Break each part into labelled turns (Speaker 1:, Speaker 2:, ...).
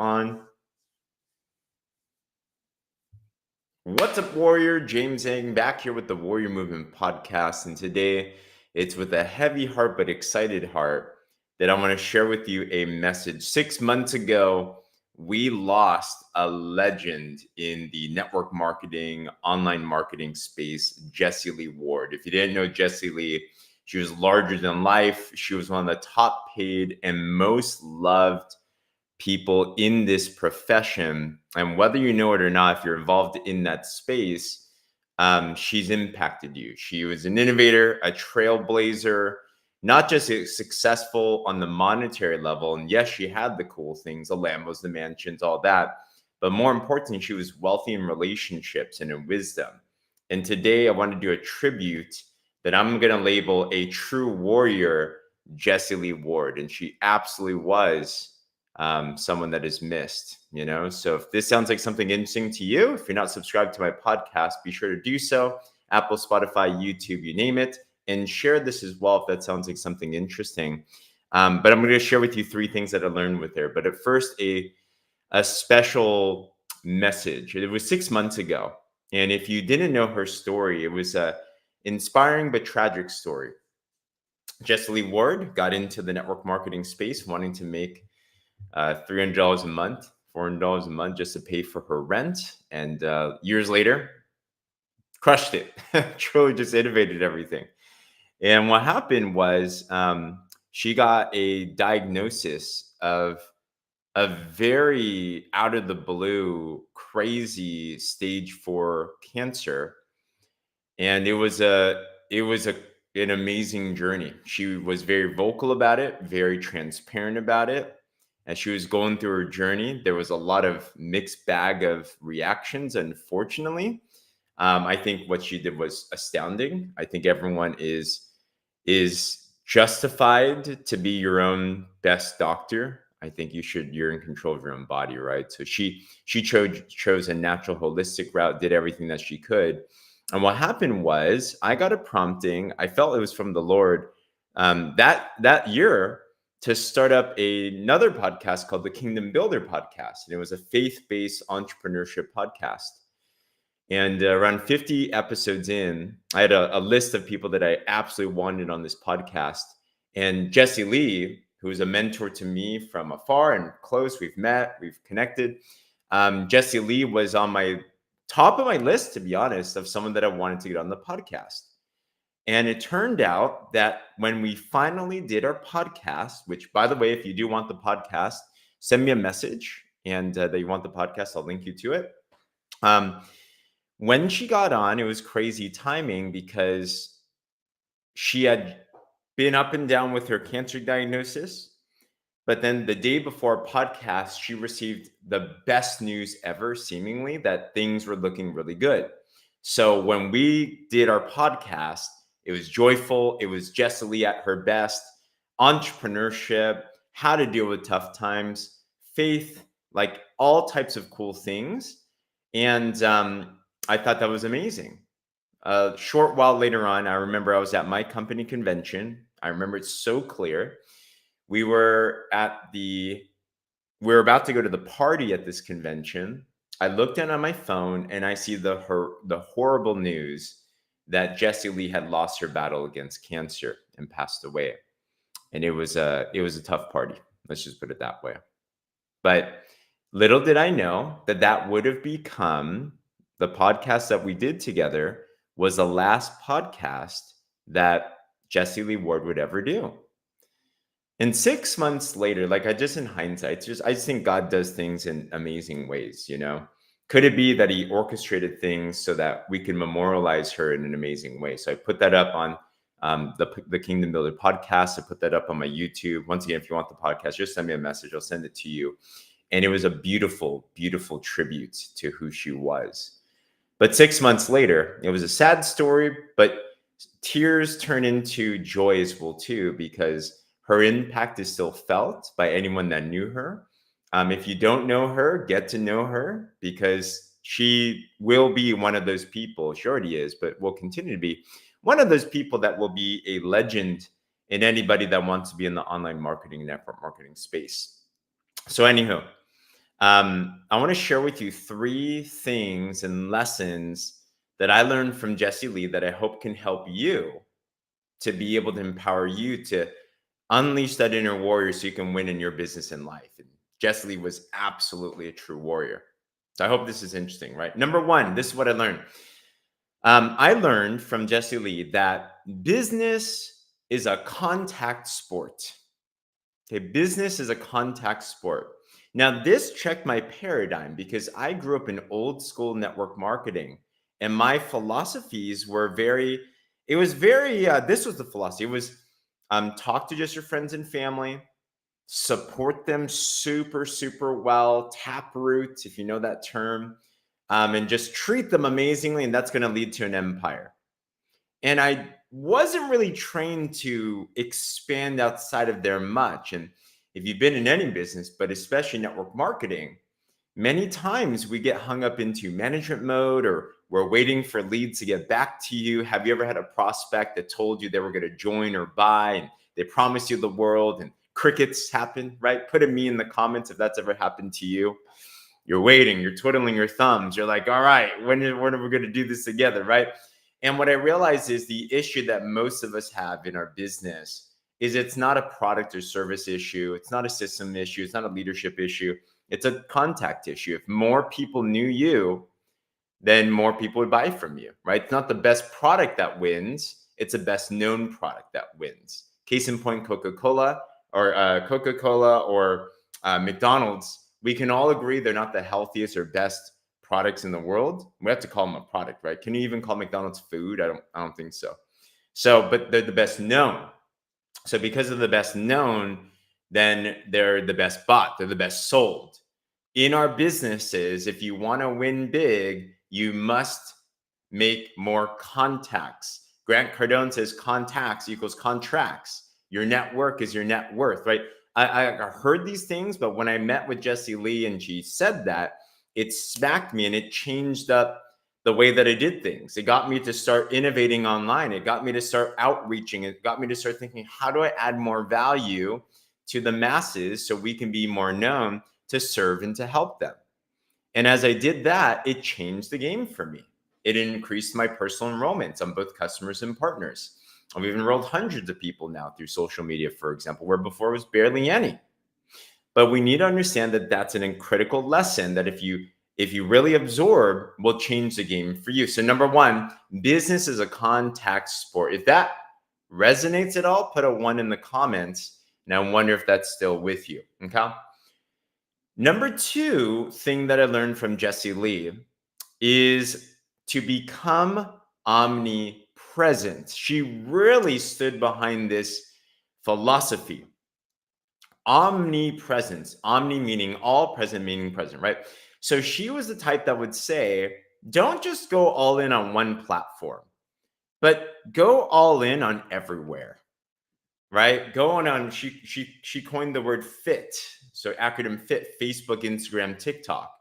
Speaker 1: on. What's up, Warrior? James Ang back here with the Warrior Movement podcast. And today it's with a heavy heart but excited heart that I want to share with you a message. 6 months ago, we lost a legend in the network marketing, online marketing space, Jessie Lee Ward. If you didn't know Jessie Lee, she was larger than life. She was one of the top paid and most loved people in this profession. And whether you know it or not, if you're involved in that space, she's impacted you. She was an innovator, a trailblazer, not just successful on the monetary level. And yes, she had the cool things, the Lambos, the mansions, all that. But more importantly, she was wealthy in relationships and in wisdom. And today I want to do a tribute that I'm going to label a true warrior, Jessie Lee Ward. And she absolutely was someone that is missed, So if this sounds like something interesting to you, if you're not subscribed to my podcast, be sure to do so. Apple, Spotify, YouTube, you name it, and share this as well if that sounds like something interesting. But I'm going to share with you 3 things that I learned with her. But at first, a special message. It was 6 months ago. And if you didn't know her story, it was a inspiring but tragic story. Jessie Lee Ward got into the network marketing space wanting to make $300 a month, $400 a month just to pay for her rent. And years later, crushed it. Truly just innovated everything. And what happened was she got a diagnosis of a very out of the blue, crazy stage 4 cancer. And it was an amazing journey. She was very vocal about it, very transparent about it. As she was going through her journey, there was a lot of mixed bag of reactions, unfortunately. I think what she did was astounding. I think everyone is justified to be your own best doctor. I think you're in control of your own body, right? So she chose a natural holistic route, did everything that she could. And what happened was I got a prompting. I felt it was from the Lord that year to start up another podcast called the Kingdom Builder Podcast. And it was a faith-based entrepreneurship podcast. And around 50 episodes in, I had a list of people that I absolutely wanted on this podcast. And Jessie Lee, who is a mentor to me from afar and close, we've met, we've connected. Jessie Lee was on my top of my list, to be honest, of someone that I wanted to get on the podcast. And it turned out that when we finally did our podcast, which, by the way, if you do want the podcast, send me a message and that you want the podcast, I'll link you to it. When she got on, it was crazy timing because she had been up and down with her cancer diagnosis. But then the day before podcast, she received the best news ever, seemingly, that things were looking really good. So when we did our podcast, it was joyful. It was Jessie Lee at her best, entrepreneurship, how to deal with tough times, faith, like all types of cool things. And I thought that was amazing. A short while later on, I remember I was at my company convention. I remember it so clear. We were about to go to the party at this convention. I looked down on my phone and I see the horrible news that Jessie Lee had lost her battle against cancer and passed away. And it was a tough party. Let's just put it that way. But little did I know that would have become the podcast that we did together was the last podcast that Jessie Lee Ward would ever do. And 6 months later, in hindsight, I just think God does things in amazing ways, Could it be that he orchestrated things so that we can memorialize her in an amazing way? So I put that up on the Kingdom Builder podcast. I put that up on my YouTube. Once again, if you want the podcast, just send me a message. I'll send it to you. And it was a beautiful, beautiful tribute to who she was. But 6 months later, it was a sad story, but tears turn into joy as well, too, because her impact is still felt by anyone that knew her. If you don't know her, get to know her, because she will be one of those people. She already is, but will continue to be one of those people that will be a legend in anybody that wants to be in the online marketing, network marketing space. So anywho, I want to share with you 3 things and lessons that I learned from Jessie Lee that I hope can help you to be able to empower you to unleash that inner warrior so you can win in your business and life. And Jessie Lee was absolutely a true warrior. So I hope this is interesting, right? Number one, this is what I learned. I learned from Jessie Lee that business is a contact sport. Okay, business is a contact sport. Now, this checked my paradigm because I grew up in old school network marketing, and my philosophies were this was the philosophy. It was talk to just your friends and family, support them super, super well, taproot, if you know that term, and just treat them amazingly, and that's going to lead to an empire. And I wasn't really trained to expand outside of there much. And if you've been in any business, but especially network marketing, many times we get hung up into management mode, or we're waiting for leads to get back to you. Have you ever had a prospect that told you they were going to join or buy, and they promised you the world, and crickets happen, right? Put a me in the comments if that's ever happened to you. You're waiting, you're twiddling your thumbs. You're like, all right, when are we going to do this together, right? And what I realized is the issue that most of us have in our business is it's not a product or service issue. It's not a system issue. It's not a leadership issue. It's a contact issue. If more people knew you, then more people would buy from you, right? It's not the best product that wins. It's the best known product that wins. Case in point, Coca-Cola or McDonald's. We can all agree they're not the healthiest or best products in the world. We have to call them a product, right? Can you even call McDonald's food? I don't think so. But they're the best known. So because of the best known, then they're the best bought. They're the best sold. In our businesses, if you want to win big, you must make more contacts. Grant Cardone says contacts equals contracts. Your network is your net worth, right? I heard these things, but when I met with Jessie Lee and she said that, it smacked me and it changed up the way that I did things. It got me to start innovating online. It got me to start outreaching. It got me to start thinking, how do I add more value to the masses so we can be more known to serve and to help them? And as I did that, it changed the game for me. It increased my personal enrollments on both customers and partners. We've enrolled hundreds of people now through social media, for example, where before it was barely any. But we need to understand that that's an critical lesson that if you really absorb, will change the game for you. So number one, business is a contact sport. If that resonates at all, put a 1 in the comments. And I wonder if that's still with you. Okay. Number 2 thing that I learned from Jessie Lee is to become omnipresent. She really stood behind this philosophy. Omnipresence, omni meaning all, present meaning present, right? So she was the type that would say, don't just go all in on one platform, but go all in on everywhere, right? Go on, she coined the word fit. So acronym FIT, Facebook, Instagram, TikTok.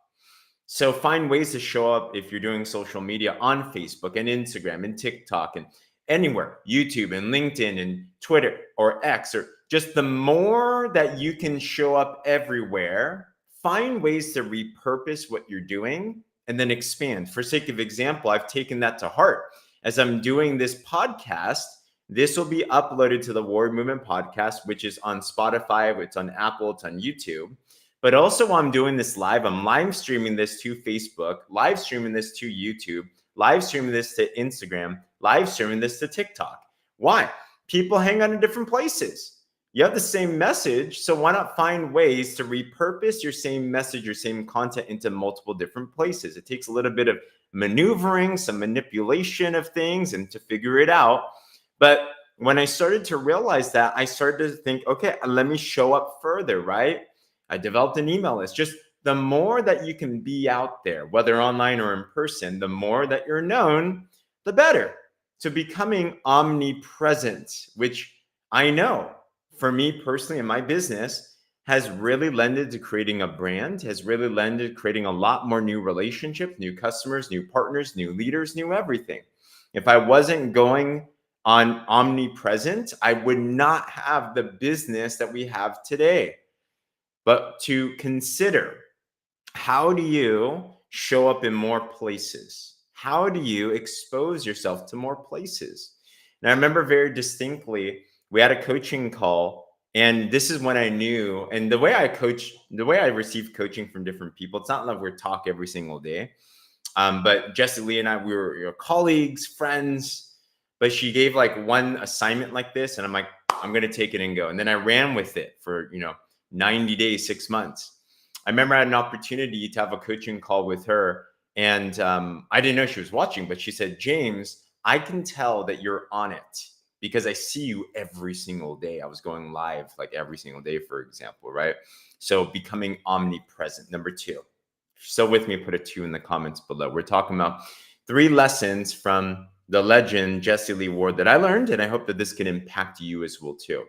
Speaker 1: So find ways to show up if you're doing social media on Facebook and Instagram and TikTok and anywhere, YouTube and LinkedIn and Twitter or X, or just the more that you can show up everywhere, find ways to repurpose what you're doing and then expand. For sake of example, I've taken that to heart. As I'm doing this podcast, this will be uploaded to the Warrior Movement podcast, which is on Spotify, it's on Apple, it's on YouTube. But also while I'm doing this live, I'm live streaming this to Facebook, live streaming this to YouTube, live streaming this to Instagram, live streaming this to TikTok. Why? People hang out in different places. You have the same message, so why not find ways to repurpose your same message, your same content into multiple different places? It takes a little bit of maneuvering, some manipulation of things, and to figure it out. But when I started to realize that, I started to think, okay, let me show up further, right? I developed an email list. Just the more that you can be out there, whether online or in person, the more that you're known, the better. So becoming omnipresent, which I know for me personally in my business has really lended to creating a brand, has really lended to creating a lot more new relationships, new customers, new partners, new leaders, new everything. If I wasn't going on omnipresent, I would not have the business that we have today. But to consider How do you show up in more places? How do you expose yourself to more places? And I remember very distinctly, we had a coaching call, and this is when I knew, and the way I coach, the way I receive coaching from different people, it's not like we talk every single day. But Jessie Lee and I, we were colleagues, friends, but she gave like one assignment like this, and I'm like, I'm going to take it and go. And then I ran with it for, 90 days, 6 months. I remember I had an opportunity to have a coaching call with her, and I didn't know she was watching, but she said, James, I can tell that you're on it because I see you every single day. I was going live like every single day, for example, right? So becoming omnipresent. Number two. So with me, put a 2 in the comments below. We're talking about 3 lessons from the legend Jessie Lee Ward that I learned, and I hope that this can impact you as well too.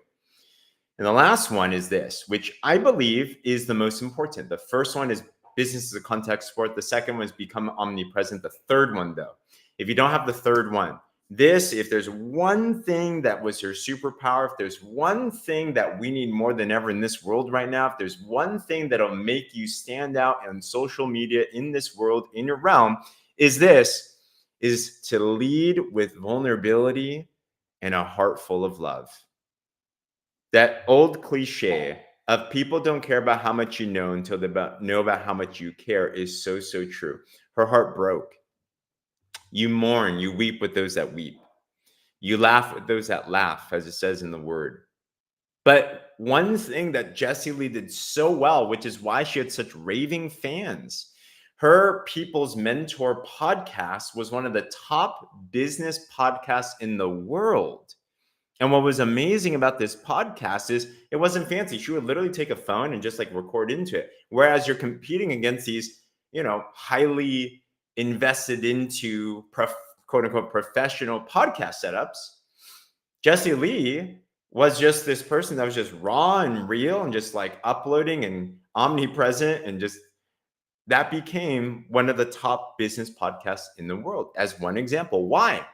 Speaker 1: And the last one is this, which I believe is the most important. The first one is business is a contact sport. The second one is become omnipresent. The third one, though, if you don't have the third one, if there's one thing that was your superpower, if there's one thing that we need more than ever in this world right now, if there's one thing that'll make you stand out on social media in this world, in your realm, is to lead with vulnerability and a heart full of love. That old cliche of people don't care about how much you know until they know about how much you care is so, so true. Her heart broke. You mourn, you weep with those that weep. You laugh with those that laugh, as it says in the word. But one thing that Jessie Lee did so well, which is why she had such raving fans, her People's Mentor podcast was one of the top business podcasts in the world. And what was amazing about this podcast is it wasn't fancy. She would literally take a phone and just like record into it. Whereas you're competing against these, highly invested into quote unquote professional podcast setups. Jessie Lee was just this person that was just raw and real and just like uploading and omnipresent, and just that became one of the top business podcasts in the world as one example. Why?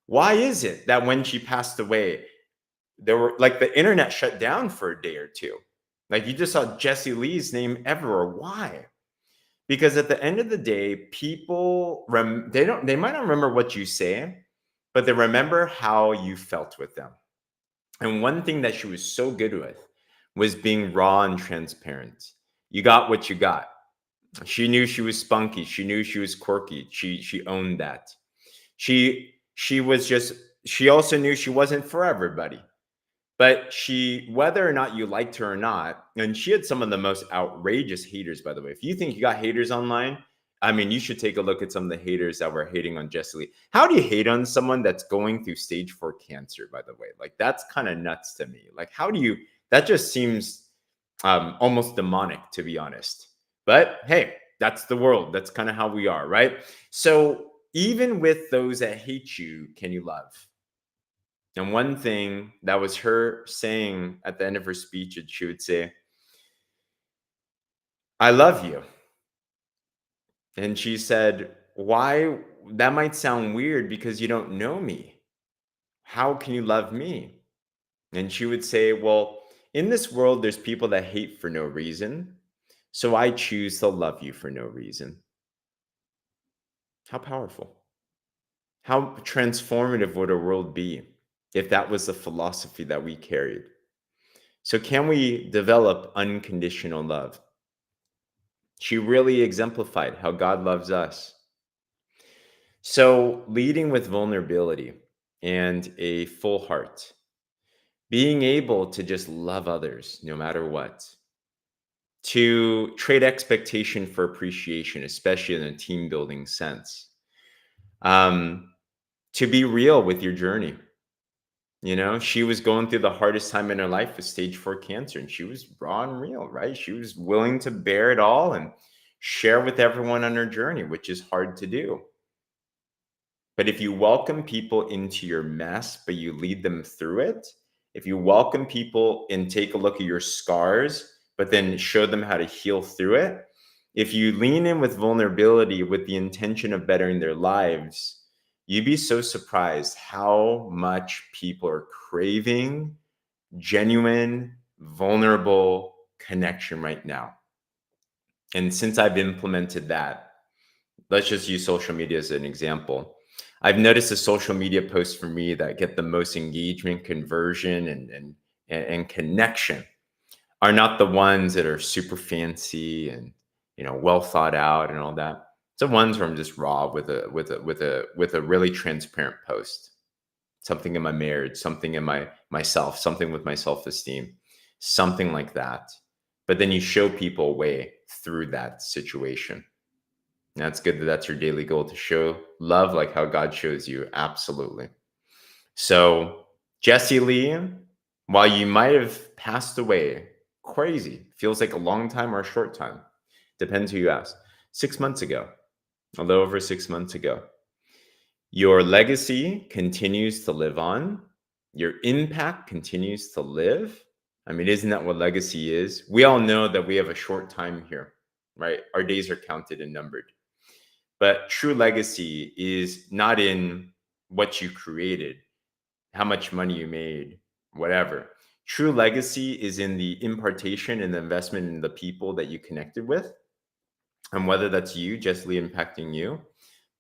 Speaker 1: Why is it that when she passed away, there were like the internet shut down for a day or two? Like you just saw Jessie Lee's name everywhere. Why? Because at the end of the day, people they might not remember what you say, but they remember how you felt with them. And one thing that she was so good with was being raw and transparent. You got what you got. She knew she was spunky. She knew she was quirky. She owned that. She also knew she wasn't for everybody. But whether or not you liked her or not, and she had some of the most outrageous haters, by the way. If you think you got haters online, I mean, you should take a look at some of the haters that were hating on Jessie Lee. How do you hate on someone that's going through stage 4 cancer, by the way? Like, that's kind of nuts to me. Like, that just seems almost demonic, to be honest. But hey, that's the world. That's kind of how we are, right? So even with those that hate you, can you love? And one thing that was her saying at the end of her speech, she would say, I love you. And she said, why? That might sound weird because you don't know me. How can you love me? And she would say, well, in this world, there's people that hate for no reason. So I choose to love you for no reason. How powerful. How transformative would our world be if that was the philosophy that we carried? So can we develop unconditional love? She really exemplified how God loves us. So leading with vulnerability and a full heart, being able to just love others no matter what, to trade expectation for appreciation, especially in a team building sense, to be real with your journey. She was going through the hardest time in her life with stage 4 cancer, and she was raw and real, right? She was willing to bear it all and share with everyone on her journey, which is hard to do. But if you welcome people into your mess, but you lead them through it, if you welcome people and take a look at your scars, but then show them how to heal through it, if you lean in with vulnerability with the intention of bettering their lives, you'd be so surprised how much people are craving genuine, vulnerable connection right now. And since I've implemented that, let's just use social media as an example. I've noticed the social media posts for me that get the most engagement, conversion, and connection are not the ones that are super fancy and well thought out and all that. It's the ones where I'm just raw with a really transparent post. Something in my marriage, something in myself, something with my self-esteem, something like that. But then you show people a way through that situation. And that's good that that's your daily goal, to show love like how God shows you. Absolutely. So, Jessie Lee, while you might have passed away, crazy, feels like a long time or a short time, depends who you ask, 6 months ago, a little over 6 months ago, your legacy continues to live on. Your impact continues to live. I mean, isn't that what legacy is? We all know that we have a short time here, right? Our days are counted and numbered. But true legacy is not in what you created, how much money you made, whatever. True legacy is in the impartation and the investment in the people that you connected with. And whether that's you, Jessie Lee, impacting you.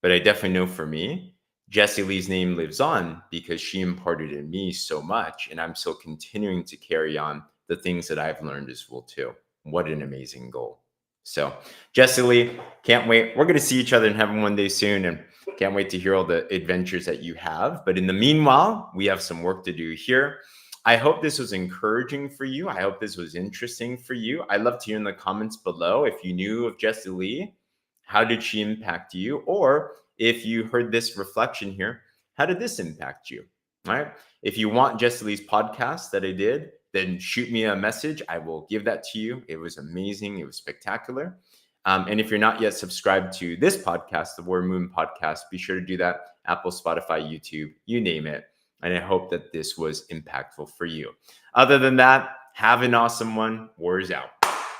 Speaker 1: But I definitely know for me, Jessie Lee's name lives on because she imparted in me so much. And I'm still continuing to carry on the things that I've learned as well, too. What an amazing goal. So, Jessie Lee, can't wait. We're going to see each other in heaven one day soon. And can't wait to hear all the adventures that you have. But in the meanwhile, we have some work to do here. I hope this was encouraging for you. I hope this was interesting for you. I'd love to hear in the comments below if you knew of Jessie Lee. How did she impact you? Or if you heard this reflection here, how did this impact you? All right. If you want Jessie Lee's podcast that I did, then shoot me a message. I will give that to you. It was amazing. It was spectacular. And if you're not yet subscribed to this podcast, the Warrior Movement Podcast, be sure to do that. Apple, Spotify, YouTube, you name it. And I hope that this was impactful for you. Other than that, have an awesome one. Warriors out.